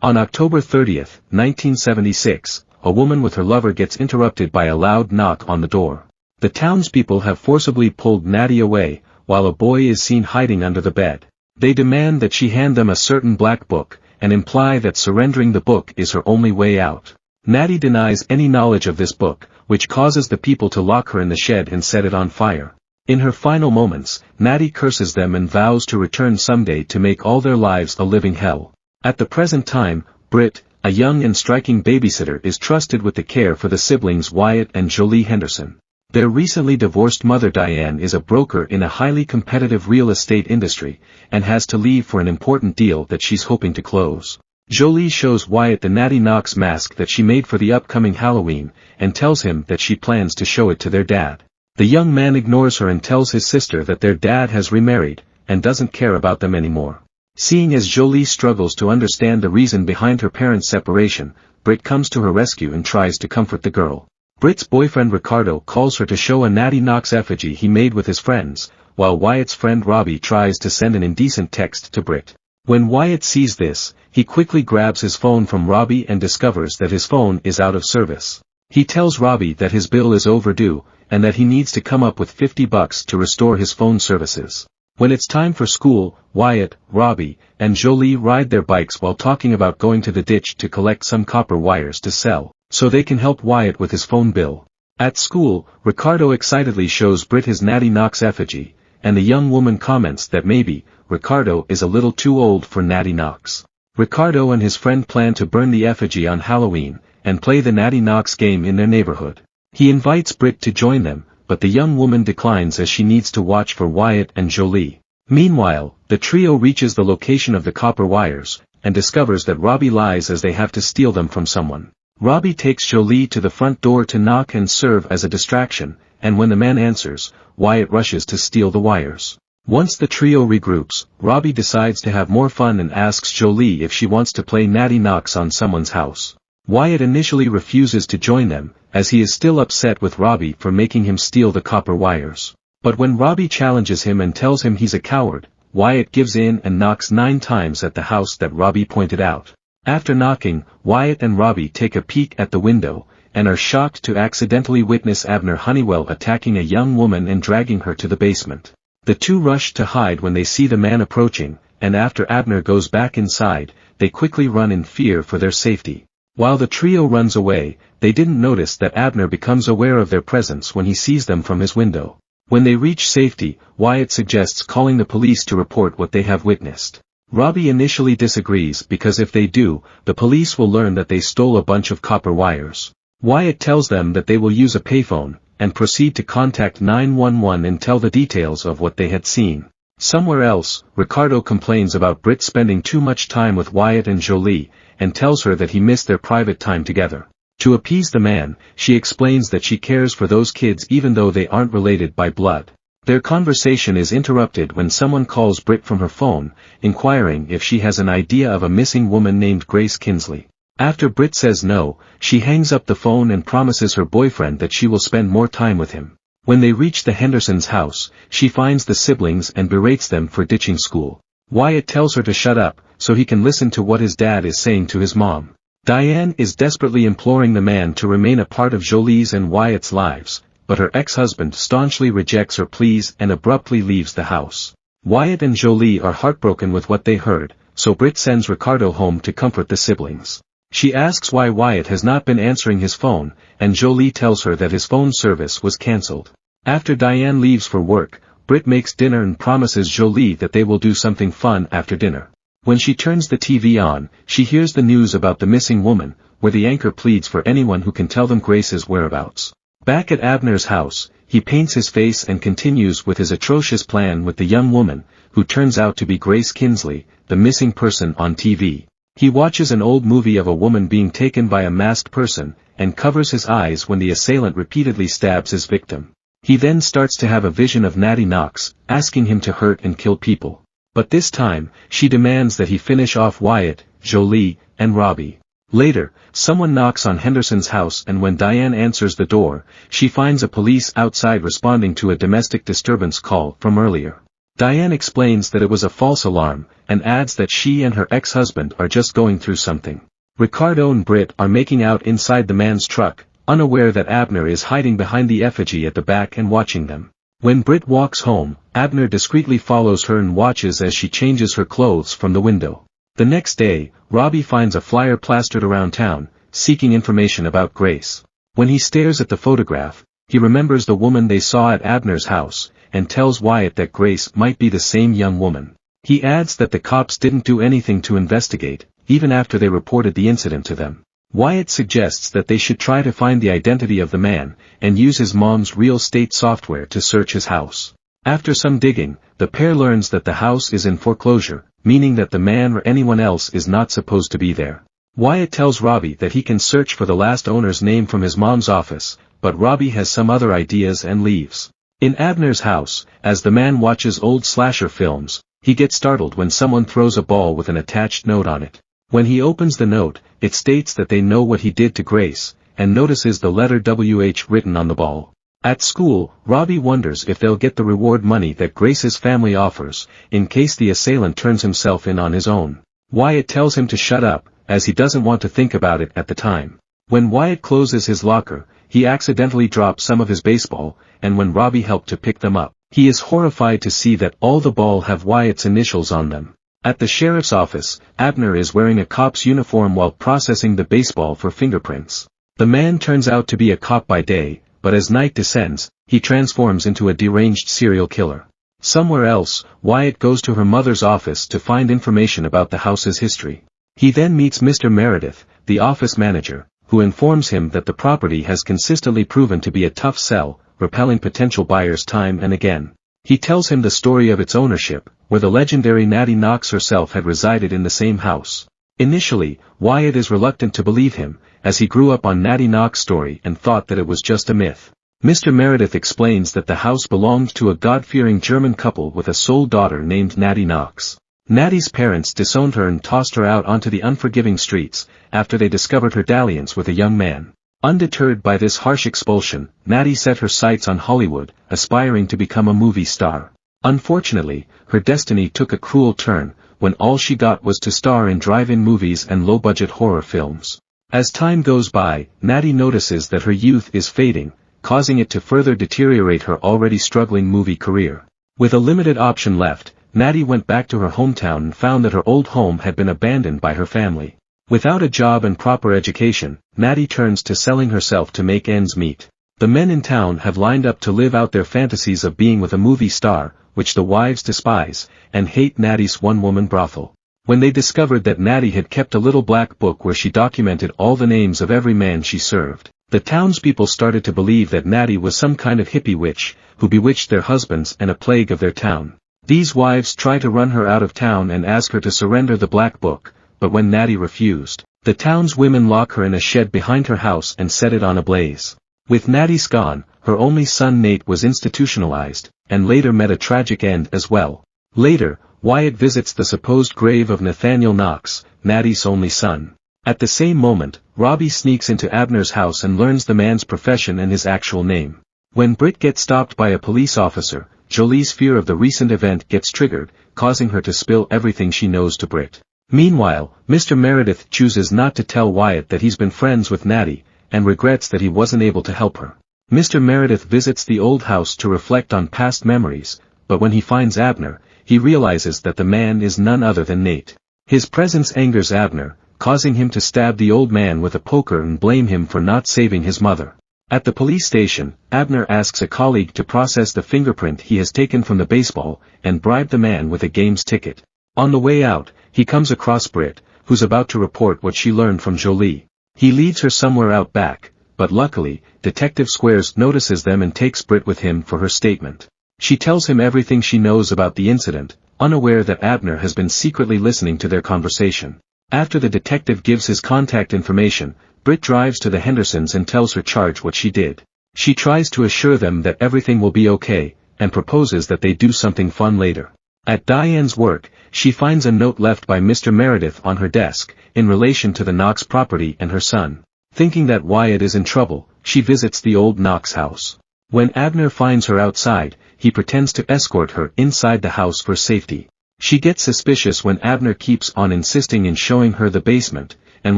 On October 30, 1976, a woman with her lover gets interrupted by a loud knock on the door. The townspeople have forcibly pulled Natty away, while a boy is seen hiding under the bed. They demand that she hand them a certain black book, and imply that surrendering the book is her only way out. Natty denies any knowledge of this book, which causes the people to lock her in the shed and set it on fire. In her final moments, Natty curses them and vows to return someday to make all their lives a living hell. At the present time, Britt, a young and striking babysitter, is trusted with the care for the siblings Wyatt and Jolie Henderson. Their recently divorced mother Diane is a broker in a highly competitive real estate industry, and has to leave for an important deal that she's hoping to close. Jolie shows Wyatt the Natty Knox mask that she made for the upcoming Halloween, and tells him that she plans to show it to their dad. The young man ignores her and tells his sister that their dad has remarried, and doesn't care about them anymore. Seeing as Jolie struggles to understand the reason behind her parents' separation, Britt comes to her rescue and tries to comfort the girl. Britt's boyfriend Ricardo calls her to show a Natty Knox effigy he made with his friends, while Wyatt's friend Robbie tries to send an indecent text to Britt. When Wyatt sees this, he quickly grabs his phone from Robbie and discovers that his phone is out of service. He tells Robbie that his bill is overdue, and that he needs to come up with $50 to restore his phone services. When it's time for school, Wyatt, Robbie, and Jolie ride their bikes while talking about going to the ditch to collect some copper wires to sell, so they can help Wyatt with his phone bill. At school, Ricardo excitedly shows Britt his Natty Knox effigy, and the young woman comments that maybe, Ricardo is a little too old for Natty Knox. Ricardo and his friend plan to burn the effigy on Halloween, and play the Natty Knox game in their neighborhood. He invites Britt to join them, but the young woman declines as she needs to watch for Wyatt and Jolie. Meanwhile, the trio reaches the location of the copper wires, and discovers that Robbie lies as they have to steal them from someone. Robbie takes Jolie to the front door to knock and serve as a distraction, and when the man answers, Wyatt rushes to steal the wires. Once the trio regroups, Robbie decides to have more fun and asks Jolie if she wants to play Natty Knox on someone's house. Wyatt initially refuses to join them, as he is still upset with Robbie for making him steal the copper wires. But when Robbie challenges him and tells him he's a coward, Wyatt gives in and knocks 9 times at the house that Robbie pointed out. After knocking, Wyatt and Robbie take a peek at the window, and are shocked to accidentally witness Abner Honeywell attacking a young woman and dragging her to the basement. The two rush to hide when they see the man approaching, and after Abner goes back inside, they quickly run in fear for their safety. While the trio runs away, they didn't notice that Abner becomes aware of their presence when he sees them from his window. When they reach safety, Wyatt suggests calling the police to report what they have witnessed. Robbie initially disagrees because if they do, the police will learn that they stole a bunch of copper wires. Wyatt tells them that they will use a payphone, and proceed to contact 911 and tell the details of what they had seen. Somewhere else, Ricardo complains about Britt spending too much time with Wyatt and Jolie, and tells her that he missed their private time together. To appease the man, she explains that she cares for those kids even though they aren't related by blood. Their conversation is interrupted when someone calls Britt from her phone, inquiring if she has an idea of a missing woman named Grace Kinsley. After Britt says no, she hangs up the phone and promises her boyfriend that she will spend more time with him. When they reach the Hendersons' house, she finds the siblings and berates them for ditching school. Wyatt tells her to shut up, so he can listen to what his dad is saying to his mom. Diane is desperately imploring the man to remain a part of Jolie's and Wyatt's lives, but her ex-husband staunchly rejects her pleas and abruptly leaves the house. Wyatt and Jolie are heartbroken with what they heard, so Britt sends Ricardo home to comfort the siblings. She asks why Wyatt has not been answering his phone, and Jolie tells her that his phone service was cancelled. After Diane leaves for work, Britt makes dinner and promises Jolie that they will do something fun after dinner. When she turns the TV on, she hears the news about the missing woman, where the anchor pleads for anyone who can tell them Grace's whereabouts. Back at Abner's house, he paints his face and continues with his atrocious plan with the young woman, who turns out to be Grace Kinsley, the missing person on TV. He watches an old movie of a woman being taken by a masked person, and covers his eyes when the assailant repeatedly stabs his victim. He then starts to have a vision of Natty Knox, asking him to hurt and kill people. But this time, she demands that he finish off Wyatt, Jolie, and Robbie. Later, someone knocks on Henderson's house, and when Diane answers the door, she finds a police outside responding to a domestic disturbance call from earlier. Diane explains that it was a false alarm, and adds that she and her ex-husband are just going through something. Ricardo and Britt are making out inside the man's truck, unaware that Abner is hiding behind the effigy at the back and watching them. When Britt walks home, Abner discreetly follows her and watches as she changes her clothes from the window. The next day, Robbie finds a flyer plastered around town, seeking information about Grace. When he stares at the photograph, he remembers the woman they saw at Abner's house, and tells Wyatt that Grace might be the same young woman. He adds that the cops didn't do anything to investigate, even after they reported the incident to them. Wyatt suggests that they should try to find the identity of the man, and use his mom's real estate software to search his house. After some digging, the pair learns that the house is in foreclosure, meaning that the man or anyone else is not supposed to be there. Wyatt tells Robbie that he can search for the last owner's name from his mom's office, but Robbie has some other ideas and leaves. In Abner's house, as the man watches old slasher films, he gets startled when someone throws a ball with an attached note on it. When he opens the note, it states that they know what he did to Grace, and notices the letter WH written on the ball. At school, Robbie wonders if they'll get the reward money that Grace's family offers, in case the assailant turns himself in on his own. Wyatt tells him to shut up, as he doesn't want to think about it at the time. When Wyatt closes his locker, he accidentally drops some of his baseball, and when Robbie helped to pick them up, he is horrified to see that all the ball have Wyatt's initials on them. At the sheriff's office, Abner is wearing a cop's uniform while processing the baseball for fingerprints. The man turns out to be a cop by day, but as night descends, he transforms into a deranged serial killer. Somewhere else, Wyatt goes to her mother's office to find information about the house's history. He then meets Mr. Meredith, the office manager, who informs him that the property has consistently proven to be a tough sell, repelling potential buyers time and again. He tells him the story of its ownership, where the legendary Natty Knox herself had resided in the same house. Initially, Wyatt is reluctant to believe him, as he grew up on Natty Knox's story and thought that it was just a myth. Mr. Meredith explains that the house belonged to a God-fearing German couple with a sole daughter named Natty Knox. Natty's parents disowned her and tossed her out onto the unforgiving streets, after they discovered her dalliance with a young man. Undeterred by this harsh expulsion, Natty set her sights on Hollywood, aspiring to become a movie star. Unfortunately, her destiny took a cruel turn, when all she got was to star in drive-in movies and low-budget horror films. As time goes by, Natty notices that her youth is fading, causing it to further deteriorate her already struggling movie career. With a limited option left, Natty went back to her hometown and found that her old home had been abandoned by her family. Without a job and proper education, Natty turns to selling herself to make ends meet. The men in town have lined up to live out their fantasies of being with a movie star, which the wives despise, and hate Natty's one-woman brothel. When they discovered that Natty had kept a little black book where she documented all the names of every man she served, the townspeople started to believe that Natty was some kind of hippie witch, who bewitched their husbands and a plague of their town. These wives try to run her out of town and ask her to surrender the black book, but when Natty refused, the town's women lock her in a shed behind her house and set it on ablaze. With Natty's gone, her only son Nate was institutionalized, and later met a tragic end as well. Later, Wyatt visits the supposed grave of Nathaniel Knox, Natty's only son. At the same moment, Robbie sneaks into Abner's house and learns the man's profession and his actual name. When Britt gets stopped by a police officer, Jolie's fear of the recent event gets triggered, causing her to spill everything she knows to Britt. Meanwhile, Mr. Meredith chooses not to tell Wyatt that he's been friends with Natty, and regrets that he wasn't able to help her. Mr. Meredith visits the old house to reflect on past memories, but when he finds Abner, he realizes that the man is none other than Nate. His presence angers Abner, causing him to stab the old man with a poker and blame him for not saving his mother. At the police station, Abner asks a colleague to process the fingerprint he has taken from the baseball, and bribe the man with a game's ticket. On the way out, he comes across Britt, who's about to report what she learned from Jolie. He leads her somewhere out back, but luckily, Detective Squares notices them and takes Britt with him for her statement. She tells him everything she knows about the incident, unaware that Abner has been secretly listening to their conversation. After the detective gives his contact information, Britt drives to the Hendersons and tells her charge what she did. She tries to assure them that everything will be okay, and proposes that they do something fun later. At Diane's work, she finds a note left by Mr. Meredith on her desk, in relation to the Knox property and her son. Thinking that Wyatt is in trouble, she visits the old Knox house. When Abner finds her outside, he pretends to escort her inside the house for safety. She gets suspicious when Abner keeps on insisting in showing her the basement, and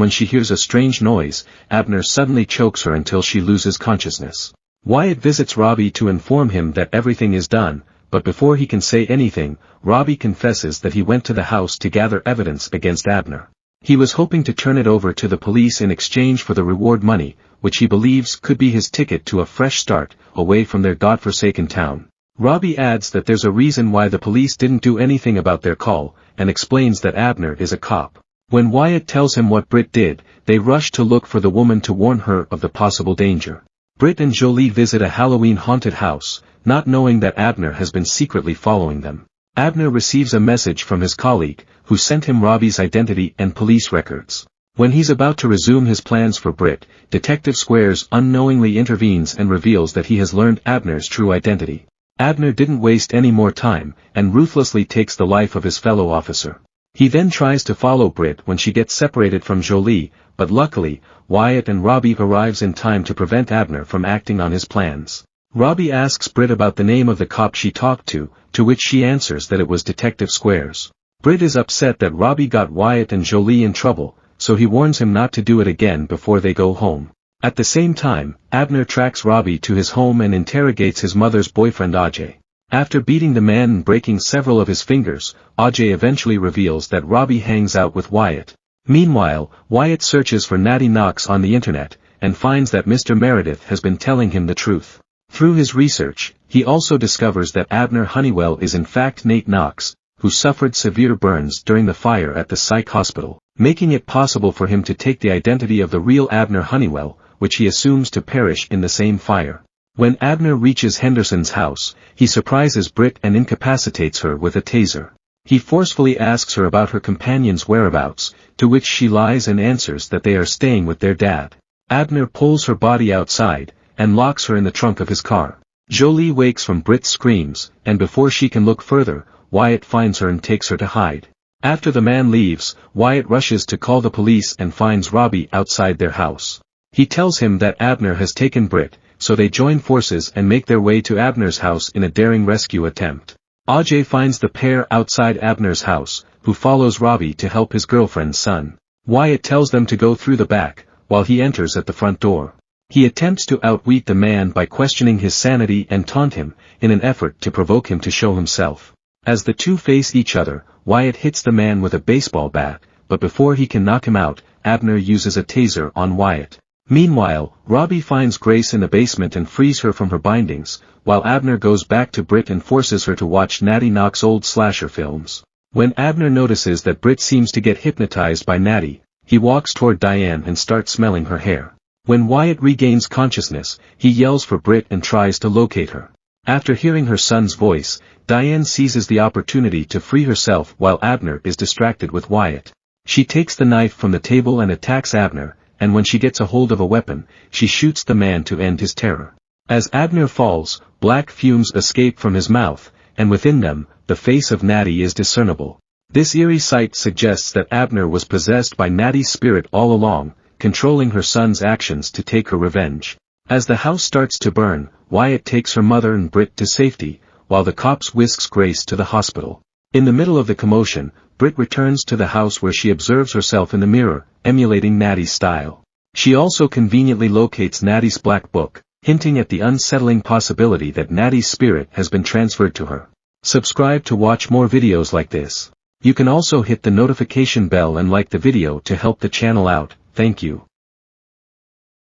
when she hears a strange noise, Abner suddenly chokes her until she loses consciousness. Wyatt visits Robbie to inform him that everything is done, but before he can say anything, Robbie confesses that he went to the house to gather evidence against Abner. He was hoping to turn it over to the police in exchange for the reward money, which he believes could be his ticket to a fresh start, away from their godforsaken town. Robbie adds that there's a reason why the police didn't do anything about their call, and explains that Abner is a cop. When Wyatt tells him what Britt did, they rush to look for the woman to warn her of the possible danger. Britt and Jolie visit a Halloween haunted house, not knowing that Abner has been secretly following them. Abner receives a message from his colleague, who sent him Robbie's identity and police records. When he's about to resume his plans for Britt, Detective Squares unknowingly intervenes and reveals that he has learned Abner's true identity. Abner didn't waste any more time, and ruthlessly takes the life of his fellow officer. He then tries to follow Britt when she gets separated from Jolie, but luckily, Wyatt and Robbie arrives in time to prevent Abner from acting on his plans. Robbie asks Britt about the name of the cop she talked to which she answers that it was Detective Squares. Britt is upset that Robbie got Wyatt and Jolie in trouble, so he warns him not to do it again before they go home. At the same time, Abner tracks Robbie to his home and interrogates his mother's boyfriend Ajay. After beating the man and breaking several of his fingers, Ajay eventually reveals that Robbie hangs out with Wyatt. Meanwhile, Wyatt searches for Natty Knox on the internet, and finds that Mr. Meredith has been telling him the truth. Through his research, he also discovers that Abner Honeywell is in fact Natty Knox, who suffered severe burns during the fire at the psych hospital, making it possible for him to take the identity of the real Abner Honeywell, which he assumes to perish in the same fire. When Abner reaches Henderson's house, he surprises Britt and incapacitates her with a taser. He forcefully asks her about her companion's whereabouts, to which she lies and answers that they are staying with their dad. Abner pulls her body outside, and locks her in the trunk of his car. Jolie wakes from Britt's screams, and before she can look further, Wyatt finds her and takes her to hide. After the man leaves, Wyatt rushes to call the police and finds Robbie outside their house. He tells him that Abner has taken Britt, so they join forces and make their way to Abner's house in a daring rescue attempt. Ajay finds the pair outside Abner's house, who follows Robbie to help his girlfriend's son. Wyatt tells them to go through the back, while he enters at the front door. He attempts to outwit the man by questioning his sanity and taunt him, in an effort to provoke him to show himself. As the two face each other, Wyatt hits the man with a baseball bat, but before he can knock him out, Abner uses a taser on Wyatt. Meanwhile, Robbie finds Grace in the basement and frees her from her bindings, while Abner goes back to Britt and forces her to watch Natty Knox old slasher films. When Abner notices that Britt seems to get hypnotized by Natty, he walks toward Diane and starts smelling her hair. When Wyatt regains consciousness, he yells for Britt and tries to locate her. After hearing her son's voice, Diane seizes the opportunity to free herself while Abner is distracted with Wyatt. She takes the knife from the table and attacks Abner, and when she gets a hold of a weapon, she shoots the man to end his terror. As Abner falls, black fumes escape from his mouth, and within them, the face of Natty is discernible. This eerie sight suggests that Abner was possessed by Natty's spirit all along, controlling her son's actions to take her revenge. As the house starts to burn, Wyatt takes her mother and Britt to safety, while the cops whisks Grace to the hospital. In the middle of the commotion, Britt returns to the house where she observes herself in the mirror, emulating Natty's style. She also conveniently locates Natty's black book, hinting at the unsettling possibility that Natty's spirit has been transferred to her. Subscribe to watch more videos like this. You can also hit the notification bell and like the video to help the channel out. Thank you.